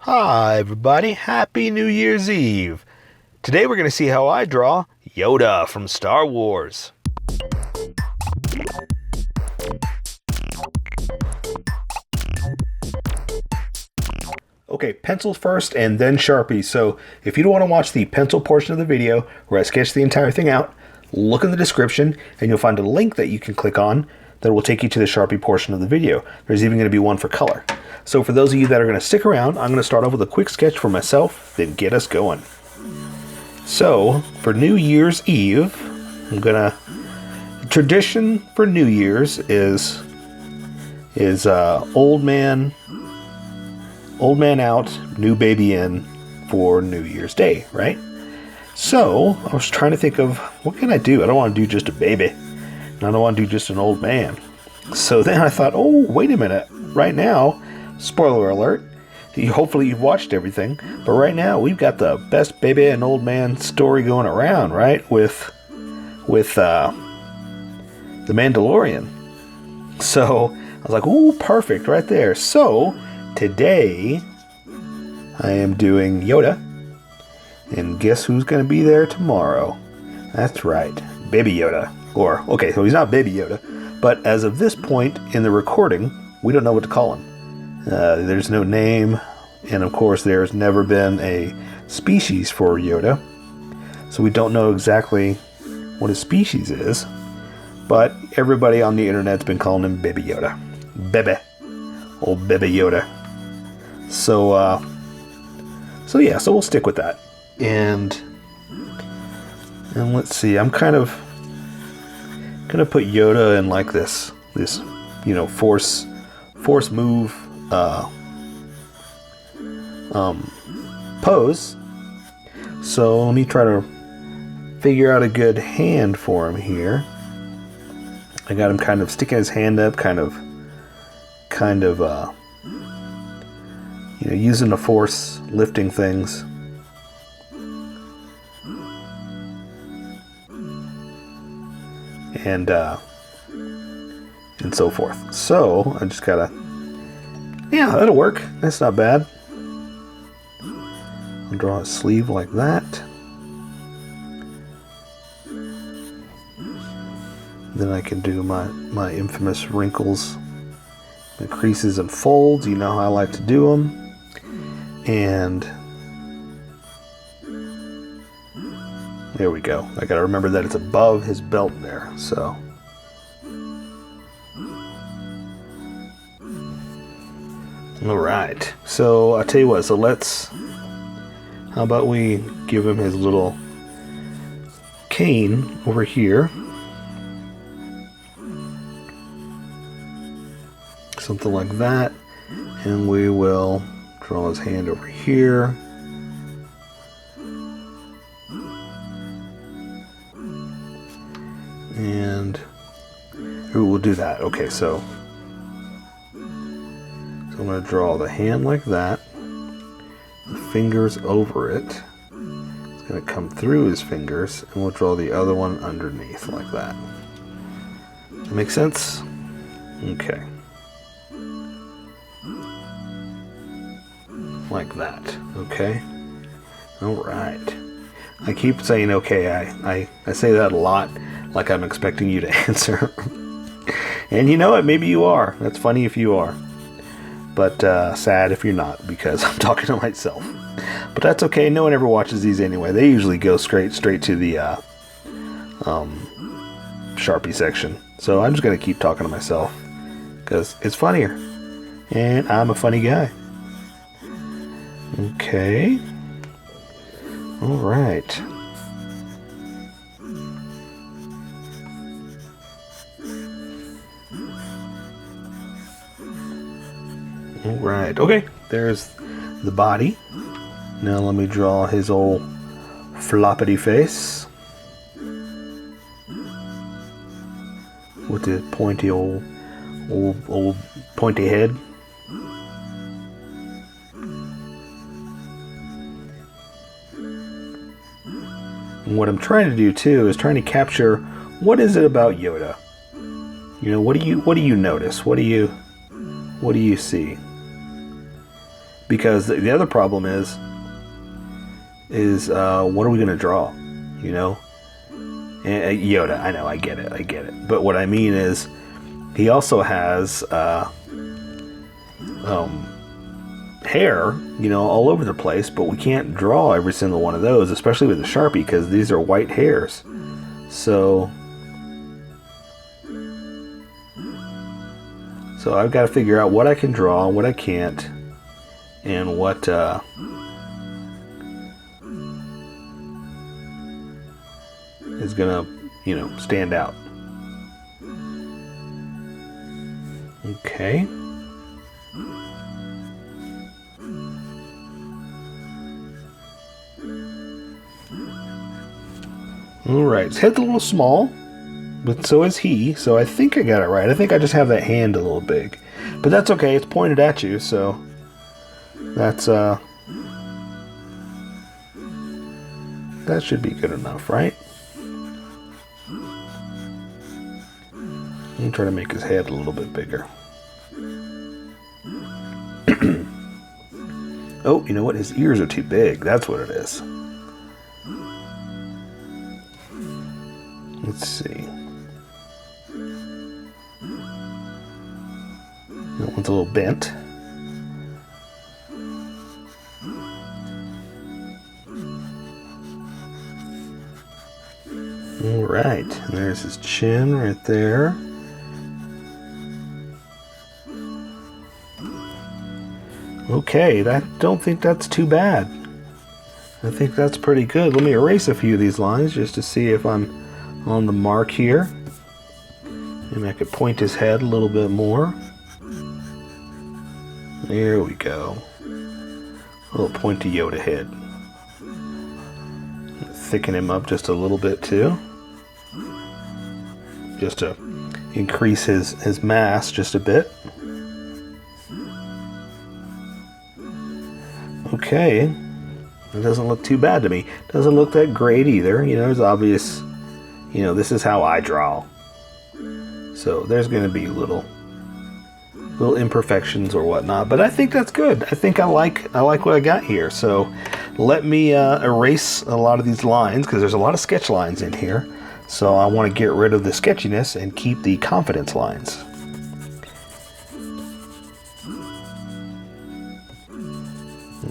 Hi everybody, Happy New Year's Eve! Today we're going to see how I draw Yoda from Star Wars. Okay, pencils first and then Sharpies. So if you don't want to watch the pencil portion of the video where I sketch the entire thing out, look in the description and you'll find a link that you can click on that will take you to the Sharpie portion of the video. There's even going to be one for color. So for those of you that are going to stick around, I'm going to start off with a quick sketch for myself, then get us going. So for New Year's Eve, tradition for New Year's is old man out, new baby in for New Year's Day, right? So I was trying to think of, what can I do? I don't want to do just a baby, and I don't want to do just an old man. So then I thought, oh, wait a minute. Right now, spoiler alert, hopefully you've watched everything, but right now we've got the best baby and old man story going around, right? With the Mandalorian. So I was like, ooh, perfect right there. So today I am doing Yoda, and guess who's going to be there tomorrow? That's right, Baby Yoda. Or, okay, so he's not Baby Yoda, but as of this point in the recording, we don't know what to call him. There's no name, and of course there's never been a species for Yoda, so we don't know exactly what his species is, but everybody on the internet's been calling him Baby Yoda. Bebe. Old Baby Yoda. So yeah, so we'll stick with that. And let's see, I'm kind of gonna put Yoda in like this force move pose. So let me try to figure out a good hand for him here. I got him kind of sticking his hand up, kind of using the force, lifting things. And so forth. So I just gotta, yeah, that'll work. That's not bad. I'll draw a sleeve like that. Then I can do my infamous wrinkles, the creases and folds. You know how I like to do them. And there we go. I gotta remember that it's above his belt there. So all right. So I'll tell you what. So how about we give him his little cane over here. Something like that. And we will draw his hand over here. And we'll do that. Okay, so I'm going to draw the hand like that, the fingers over it. It's going to come through his fingers, and we'll draw the other one underneath like that. Does that make sense? Okay. Like that. Okay. All right. I keep saying okay. I say that a lot, like I'm expecting you to answer. And you know what? Maybe you are. That's funny if you are. But sad if you're not, because I'm talking to myself. But that's okay. No one ever watches these anyway. They usually go straight to the Sharpie section. So I'm just going to keep talking to myself, because it's funnier. And I'm a funny guy. Okay. All right. All right. Okay. There's the body. Now let me draw his old floppity face with the pointy old pointy head. And what I'm trying to do too is trying to capture, what is it about Yoda? What do you notice? What do you see? Because the other problem is what are we going to draw? You know? And, Yoda, I know, I get it. But what I mean is, he also has hair, you know, all over the place, but we can't draw every single one of those, especially with the Sharpie, because these are white hairs. So I've got to figure out what I can draw, what I can't, and what is gonna, you know, stand out. Okay. Alright, his head's a little small, but so is he, so I think I got it right. I think I just have that hand a little big. But that's okay, it's pointed at you, so that's, that should be good enough, right? Let me try to make his head a little bit bigger. Oh, you know what? His ears are too big. That's what it is. Let's see. That one's a little bent. Alright, there's his chin right there. Okay, I don't think that's too bad. I think that's pretty good. Let me erase a few of these lines just to see if I'm on the mark here. And I could point his head a little bit more. There we go. A little pointy Yoda head. Thicken him up just a little bit too. Just to increase his mass just a bit. Okay. It doesn't look too bad to me. Doesn't look that great either. You know, there's obvious, you know, this is how I draw. So there's going to be little imperfections or whatnot, but I think that's good. I think I like what I got here. So let me erase a lot of these lines, because there's a lot of sketch lines in here. So I want to get rid of the sketchiness and keep the confidence lines.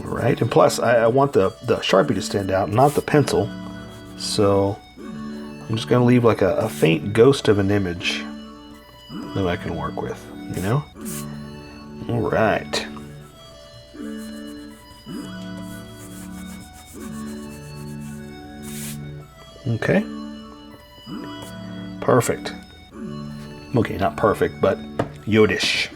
Alright, and plus I want the Sharpie to stand out, not the pencil. So I'm just going to leave like a faint ghost of an image that I can work with, you know? Alright. Okay. Perfect. Okay, not perfect, but Yodish.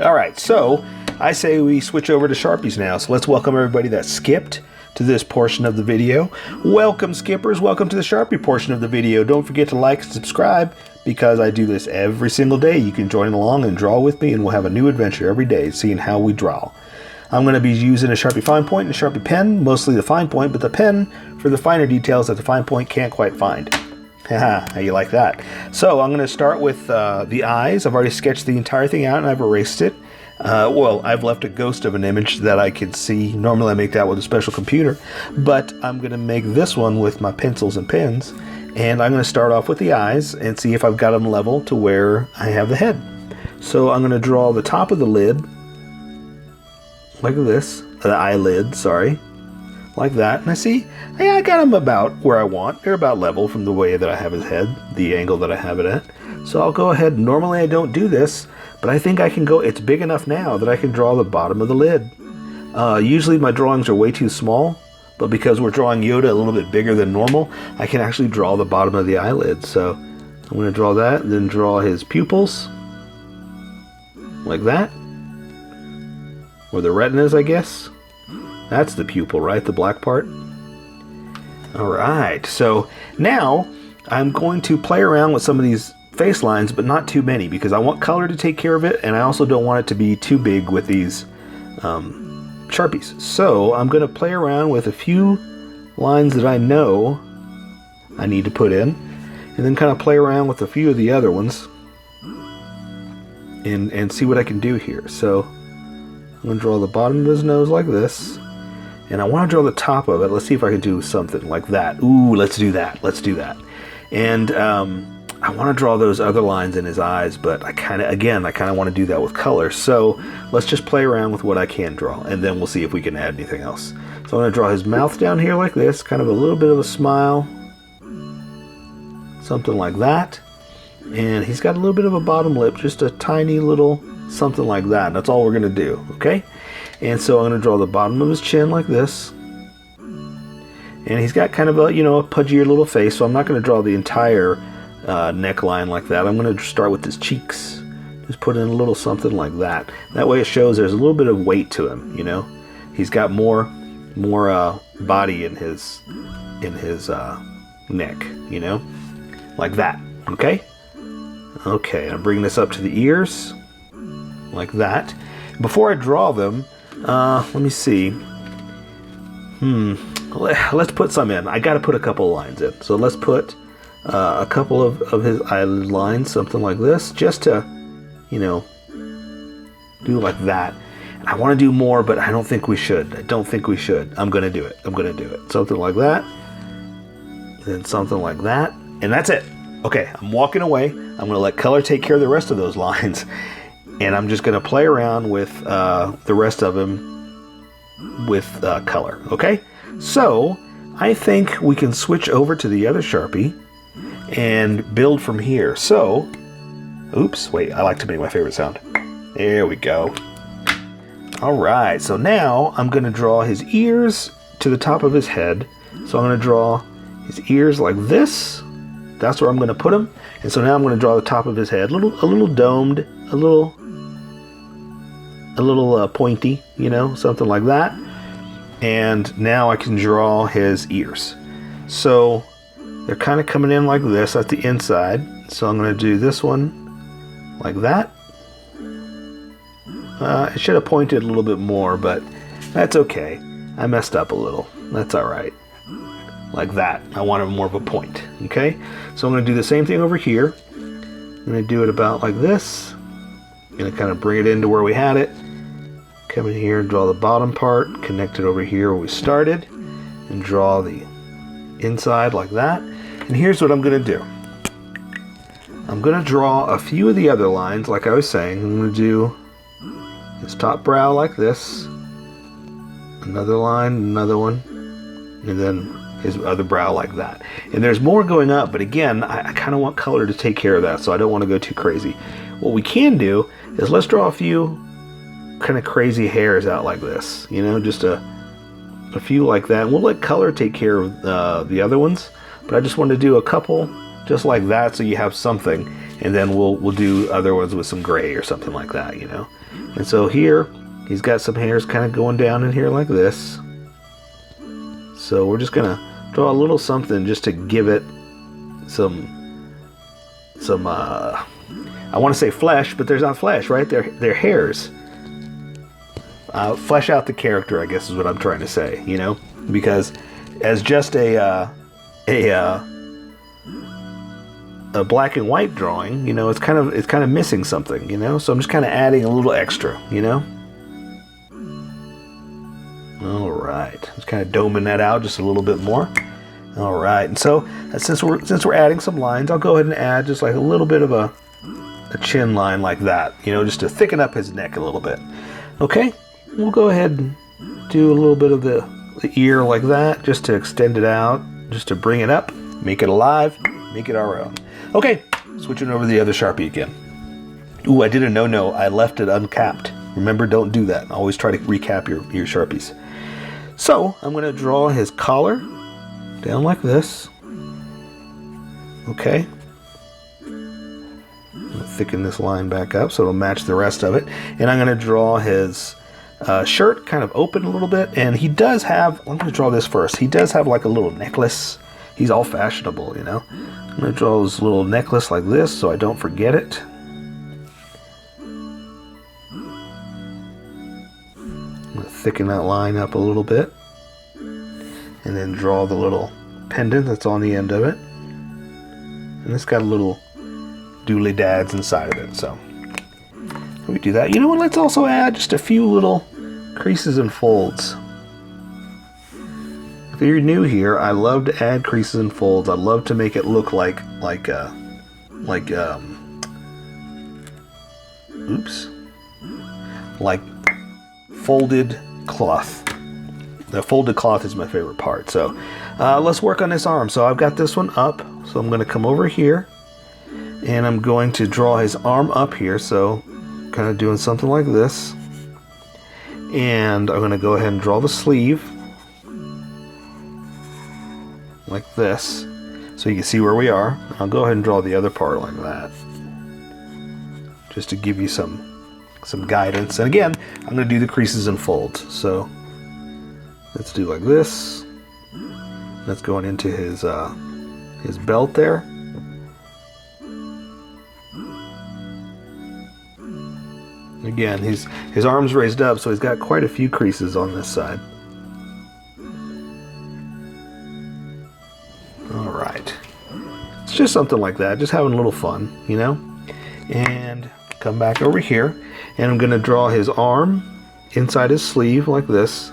Alright, so I say we switch over to Sharpies now. So let's welcome everybody that skipped to this portion of the video. Welcome, skippers. Welcome to the Sharpie portion of the video. Don't forget to like and subscribe, because I do this every single day. You can join along and draw with me, and we'll have a new adventure every day seeing how we draw. I'm going to be using a Sharpie fine point and a Sharpie pen, mostly the fine point, but the pen for the finer details that the fine point can't quite find. Haha, how you like that? So I'm going to start with the eyes. I've already sketched the entire thing out and I've erased it. Well, I've left a ghost of an image that I could see. Normally I make that with a special computer, but I'm going to make this one with my pencils and pens, and I'm going to start off with the eyes and see if I've got them level to where I have the head. So I'm going to draw the top of the lid, like this, the eyelid, sorry, like that, and I see, yeah, I got them about where I want. They're about level from the way that I have his head, the angle that I have it at. So I'll go ahead. Normally I don't do this, but I think I can go, it's big enough now that I can draw the bottom of the lid. Usually my drawings are way too small, but because we're drawing Yoda a little bit bigger than normal, I can actually draw the bottom of the eyelid. So I'm going to draw that, and then draw his pupils, like that. Or the retinas, I guess. That's the pupil, right? The black part. Alright, so now I'm going to play around with some of these face lines, but not too many, because I want color to take care of it, and I also don't want it to be too big with these Sharpies. So I'm going to play around with a few lines that I know I need to put in, and then kind of play around with a few of the other ones and see what I can do here. So going to draw the bottom of his nose like this. And I want to draw the top of it. Let's see if I can do something like that. Ooh, let's do that. Let's do that. And I want to draw those other lines in his eyes, but I kind of want to do that with color. So let's just play around with what I can draw, and then we'll see if we can add anything else. So I'm going to draw his mouth down here like this, kind of a little bit of a smile. Something like that. And he's got a little bit of a bottom lip, just a tiny little something like that. And that's all we're going to do, okay? And so I'm going to draw the bottom of his chin like this. And he's got kind of a, a pudgier little face, so I'm not going to draw the entire neckline like that. I'm going to start with his cheeks. Just put in a little something like that. That way it shows there's a little bit of weight to him, He's got more body in his neck, like that, okay? Okay, I'm bringing this up to the ears, like that. Before I draw them, let me see. Let's put some in. I got to put a couple of lines in. So let's put a couple of his eyelid lines, something like this, just to, do like that. And I want to do more, but I don't think we should. I'm going to do it. Something like that. Then something like that. And that's it. Okay, I'm walking away. I'm going to let color take care of the rest of those lines. And I'm just going to play around with the rest of them with color. Okay? So, I think we can switch over to the other Sharpie and build from here. So, oops, wait, I like to make my favorite sound. There we go. Alright, so now I'm going to draw his ears to the top of his head. So I'm going to draw his ears like this. That's where I'm going to put him. And so now I'm going to draw the top of his head, a little domed, a little pointy, something like that. And now I can draw his ears. So they're kind of coming in like this at the inside. So I'm going to do this one like that. I should have pointed a little bit more, but that's okay. I messed up a little. That's all right. Like that. I wanted more of a point. Okay? So I'm going to do the same thing over here. I'm going to do it about like this. I'm going to kind of bring it into where we had it. Come in here and draw the bottom part, connect it over here where we started, and draw the inside like that. And here's what I'm going to do. I'm going to draw a few of the other lines, like I was saying. I'm going to do his top brow like this, another line, another one, and then his other brow like that. And there's more going up, but again, I kind of want color to take care of that, so I don't want to go too crazy. What we can do is let's draw a few kind of crazy hairs out like this, just a few like that. And we'll let color take care of the other ones, but I just want to do a couple just like that so you have something, and then we'll do other ones with some gray or something like that, And so here he's got some hairs kind of going down in here like this. So we're just gonna draw a little something just to give it some I want to say flesh, but there's not flesh, right? They're hairs. Flesh out the character, I guess is what I'm trying to say, because as just a black and white drawing, it's kind of missing something, so I'm just kind of adding a little extra, all right, just kind of doming that out just a little bit more. All right, and so since we're adding some lines, I'll go ahead and add just like a little bit of a chin line like that, just to thicken up his neck a little bit. Okay. We'll go ahead and do a little bit of the ear like that, just to extend it out, just to bring it up, make it alive, make it our own. Okay, switching over to the other Sharpie again. Ooh, I did a no-no. I left it uncapped. Remember, don't do that. Always try to recap your Sharpies. So, I'm going to draw his collar down like this. Okay. I'm going to thicken this line back up so it'll match the rest of it. And I'm going to draw his shirt kind of open a little bit, and he does have, I'm going to draw this first, he does have like a little necklace. He's all fashionable, I'm going to draw his little necklace like this so I don't forget it. I'm going to thicken that line up a little bit, and then draw the little pendant that's on the end of it, and it's got a little dooley dads inside of it, so we do that. You know what, let's also add just a few little creases and folds. If you're new here, I love to add creases and folds. I love to make it look like folded cloth. The folded cloth is my favorite part. So let's work on this arm. So I've got this one up. So I'm going to come over here and I'm going to draw his arm up here. So kind of doing something like this. And I'm going to go ahead and draw the sleeve like this, so you can see where we are. I'll go ahead and draw the other part like that, just to give you some guidance. And again, I'm going to do the creases and folds. So let's do like this. That's going into his belt there. Again, his arm's raised up, so he's got quite a few creases on this side. Alright. It's just something like that, just having a little fun, you know? And come back over here, and I'm going to draw his arm inside his sleeve like this.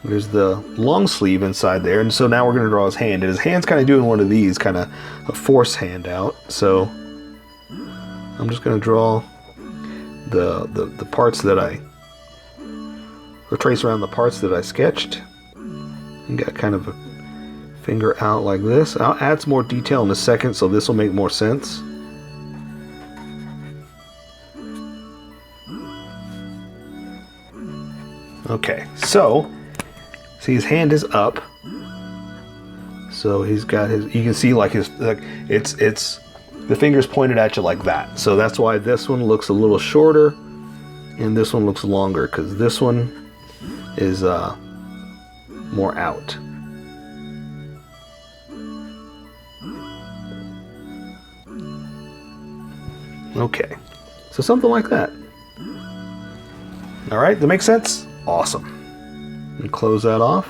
There's the long sleeve inside there, and so now we're going to draw his hand. And his hand's kind of doing one of these, kind of a force hand out. So I'm just going to draw the parts that or trace around the parts that I sketched. And got kind of a finger out like this. I'll add some more detail in a second, so this will make more sense. Okay, so see, his hand is up. So he's got his, you can see like it's the finger's pointed at you like that. So that's why this one looks a little shorter and this one looks longer, because this one is more out. Okay, so something like that. All right, that makes sense? Awesome. And close that off.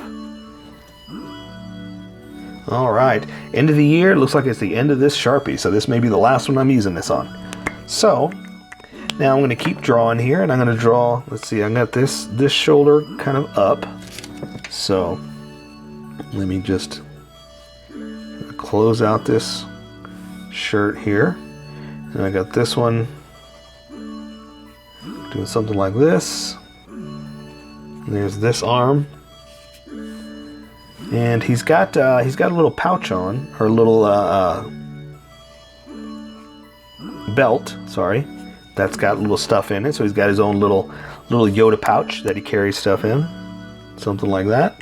All right, end of the year. It looks like it's the end of this Sharpie, so this may be the last one I'm using this on. So now I'm going to keep drawing here, and I'm going to draw, let's see, I got this shoulder kind of up. So let me just close out this shirt here. And I got this one doing something like this. And there's this arm. And he's got a little pouch on, or a little belt, sorry, that's got little stuff in it. So he's got his own little Yoda pouch that he carries stuff in, something like that.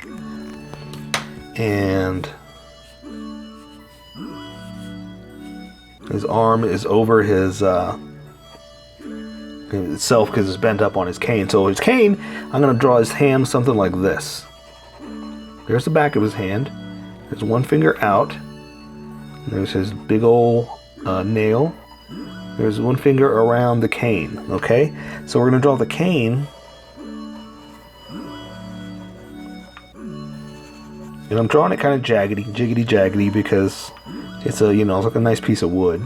And his arm is over his itself because it's bent up on his cane. So his cane, I'm going to draw his hand something like this. There's the back of his hand. There's one finger out. There's his big old nail. There's one finger around the cane. Okay? So we're going to draw the cane. And I'm drawing it kind of jiggity jaggedy, because it's a, it's like a nice piece of wood.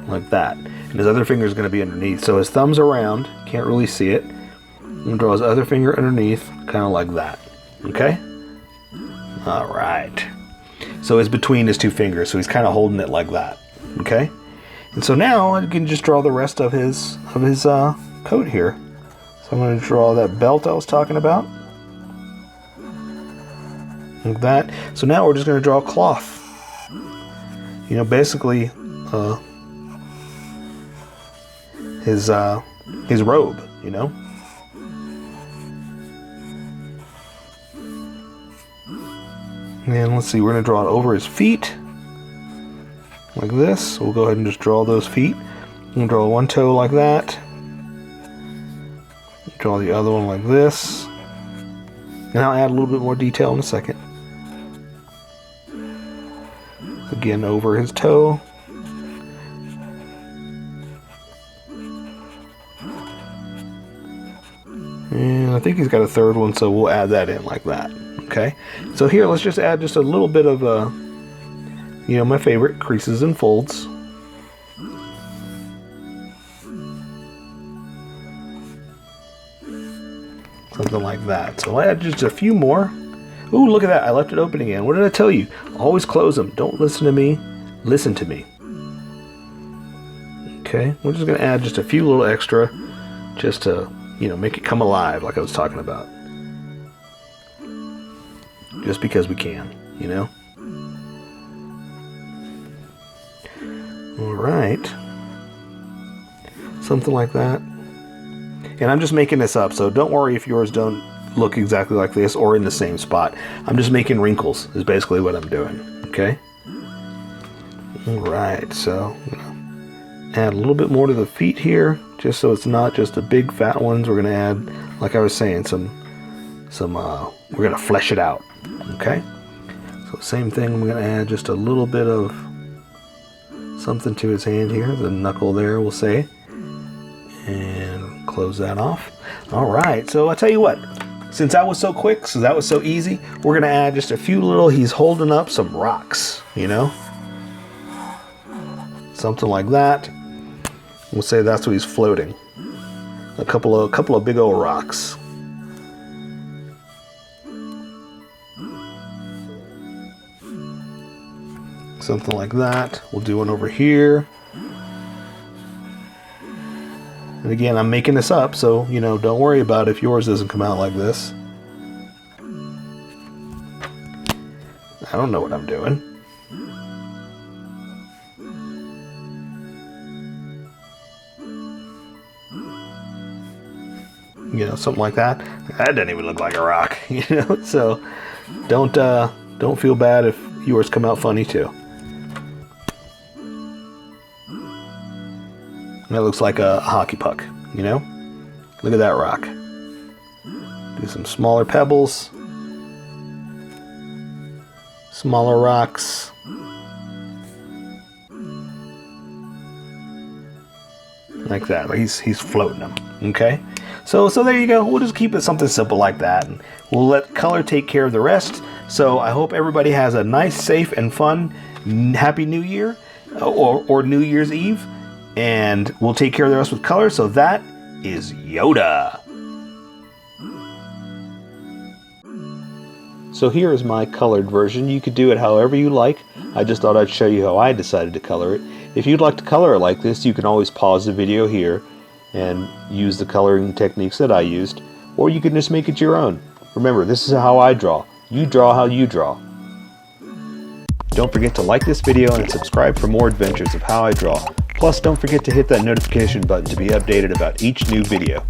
Like that. And his other finger is going to be underneath. So his thumb's around. Can't really see it. I'm going to draw his other finger underneath. Kind of like that. Okay? Alright. So it's between his two fingers. So he's kind of holding it like that. Okay? And so now I can just draw the rest of his coat here. So I'm going to draw that belt I was talking about. Like that. So now we're just going to draw a cloth. Basically his robe, And let's see, we're going to draw it over his feet. Like this. So we'll go ahead and just draw those feet. I'm going to draw one toe like that. Draw the other one like this. And I'll add a little bit more detail in a second. Again, over his toe. And I think he's got a third one, so we'll add that in like that. Okay, so here let's just add just a little bit of my favorite, creases and folds. something like that. So I'll add just a few more. Ooh, look at that. I left it open again. What did I tell you? Always close them. Don't listen to me. Listen to me. Okay, we're just going to add just a few little extra just to, you know, make it come alive like I was talking about. Just because we can, you know? All right. Something like that. And I'm just making this up, so don't worry if yours don't look exactly like this or in the same spot. I'm just making wrinkles is basically what I'm doing, okay? All right, so add a little bit more to the feet here, just so it's not just the big fat ones. We're gonna add, like I was saying, we're gonna flesh it out, okay? So same thing, we're gonna add just a little bit of something to his hand here, the knuckle there, we'll say, and close that off. All right, so I tell you what, since that was so quick, so that was so easy, we're gonna add just a few little, he's holding up some rocks, you know? Something like that. We'll say that's what he's floating. A couple of big old rocks. Something like that. We'll do one over here. And again, I'm making this up, so, you know, don't worry about if yours doesn't come out like this. I don't know what I'm doing. You know, something like that. That doesn't even look like a rock, you know. So don't feel bad if yours come out funny too. That looks like a hockey puck, you know. Look at that rock. Do some smaller pebbles, smaller rocks. Like that. He's floating them. Okay. So there you go. We'll just keep it something simple like that, and we'll let color take care of the rest. So I hope everybody has a nice, safe, and fun Happy New Year or New Year's Eve, and we'll take care of the rest with color. So that is Yoda. So here is my colored version. You could do it however you like. I just thought I'd show you how I decided to color it. If you'd like to color it like this, you can always pause the video here and use the coloring techniques that I used, or you can just make it your own. Remember, this is how I draw. You draw how you draw. Don't forget to like this video and subscribe for more adventures of how I draw. Plus, don't forget to hit that notification button to be updated about each new video.